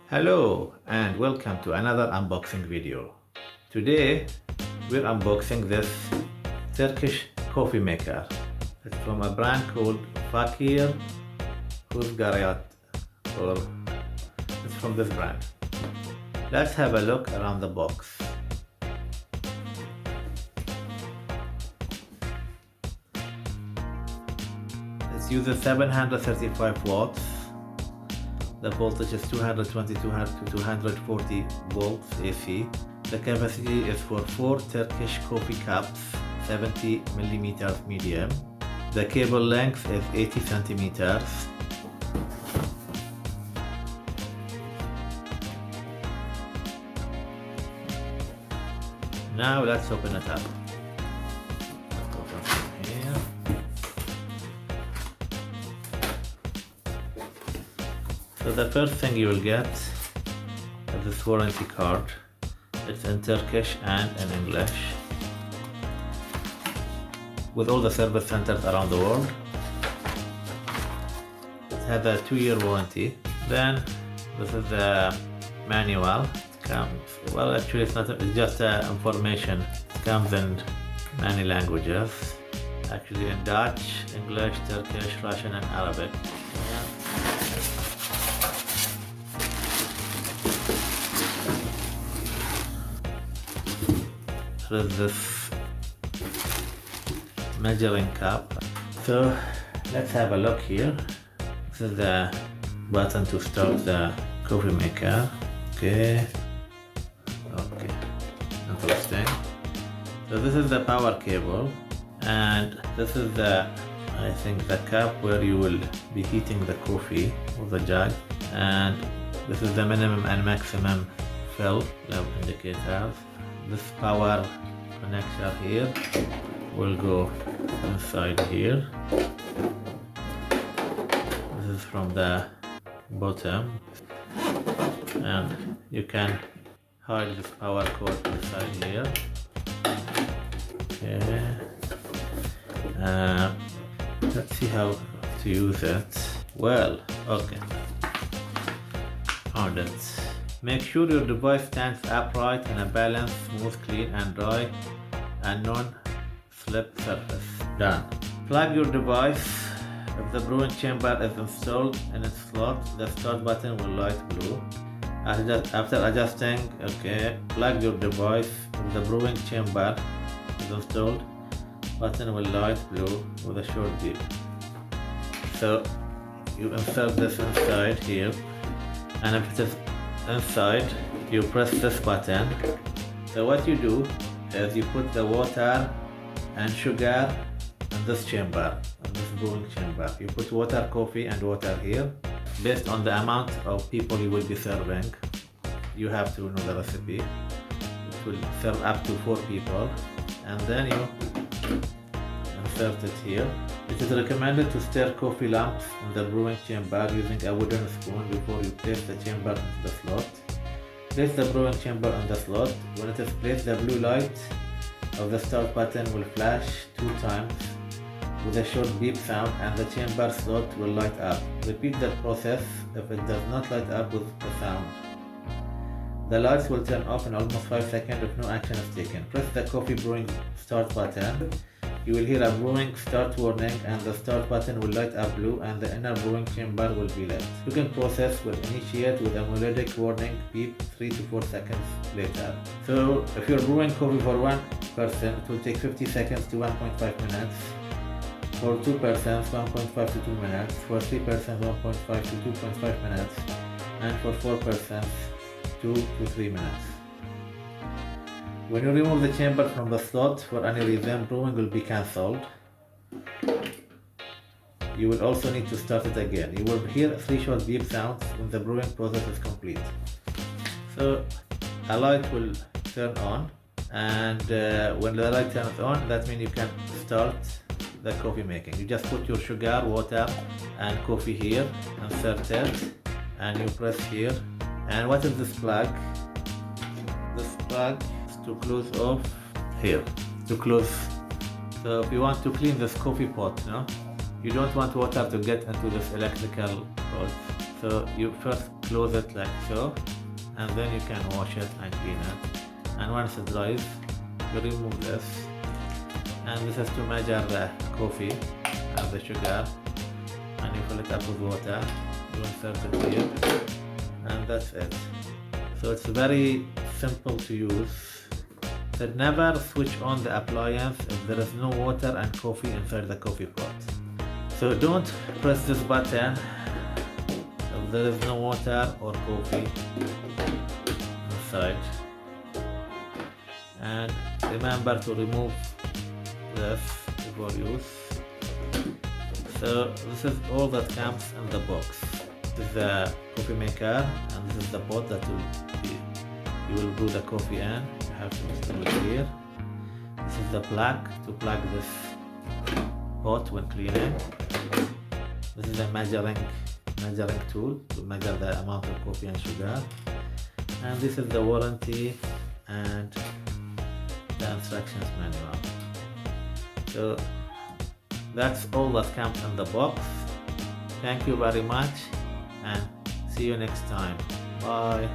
Hello and welcome to another unboxing video. Today we're unboxing this Turkish coffee maker. It's from a brand called Fakir Kaave, or it's from this brand. Let's have a look around the box. It uses 735 watts. The voltage is 220 to 240 volts AC. The capacity is for 4 Turkish coffee cups, 70 millimeters medium. The cable length is 80 centimeters. Now let's open it up. So the first thing you will get is this warranty card. It's in Turkish and in English, with all the service centers around the world. It has a 2-year warranty. Then this is the manual. It comes, well, actually it's not, it's just information. It comes in many languages, actually in Dutch, English, Turkish, Russian and Arabic. With this measuring cup. So let's have a look here. This is the button to start the coffee maker. Okay, interesting. So this is the power cable, and this is the, I think, the cup where you will be heating the coffee or the jug, and this is the minimum and maximum fill level indicators. This power connector here will go inside here. This is from the bottom, and you can hide this power cord inside here. Okay. Let's see how to use it. Well, okay. Found it. Make sure your device stands upright in a balanced, smooth, clean and dry and non-slip surface. Done. Plug your device. If the brewing chamber is installed in its slot, the start button will light blue. After adjusting, okay, plug your device. If the brewing chamber is installed, button will light blue with a short beep. So you insert this inside here, and if it is inside, you press this button. So what you do is you put the water and sugar in this chamber, in this brewing chamber. You put water, coffee and water here. Based on the amount of people you will be serving, you have to know the recipe. It will serve up to 4 people, and then you insert it here. It is recommended to stir coffee lumps in the brewing chamber using a wooden spoon before you place the chamber into the slot. Place the brewing chamber in the slot. When it is placed, the blue light of the start button will flash 2 times with a short beep sound, and the chamber slot will light up. Repeat the process if it does not light up with the sound. The lights will turn off in almost 5 seconds if no action is taken. Press the coffee brewing start button. You will hear a brewing start warning, and the start button will light up blue and the inner brewing chamber will be lit. Cooking process will initiate with a melodic warning beep 3 to 4 seconds later. So if you're brewing coffee for 1 person, it will take 50 seconds to 1.5 minutes. For 2 persons, 1.5 to 2 minutes. For 3 persons, 1.5 to 2.5 minutes. And for 4 persons, 2 to 3 minutes. When you remove the chamber from the slot for any reason, brewing will be cancelled. You will also need to start it again. You will hear 3 short beep sounds when the brewing process is complete. So a light will turn on, and when the light turns on, that means you can start the coffee making. You just put your sugar, water and coffee here, insert it, and you press here. And what is this plug? This plug to close off here, to close. So if you want to clean this coffee pot, you don't want water to get into this electrical rod. So you first close it like so, and then you can wash it and clean it. And once it dries, you remove this, and this is to measure the coffee and the sugar, and you fill it up with water. You insert it here, and that's it. So it's very simple to use. So never switch on the appliance if there is no water and coffee inside the coffee pot. So don't press this button if there is no water or coffee inside. And remember to remove this before use. So this is all that comes in the box. This is the coffee maker, and this is the pot that you will brew the coffee in. You have to install it here. This is the plug to plug this pot when cleaning. This is a measuring tool to measure the amount of coffee and sugar. And this is the warranty and the instructions manual. So that's all that comes in the box. Thank you very much, and see you next time. Bye.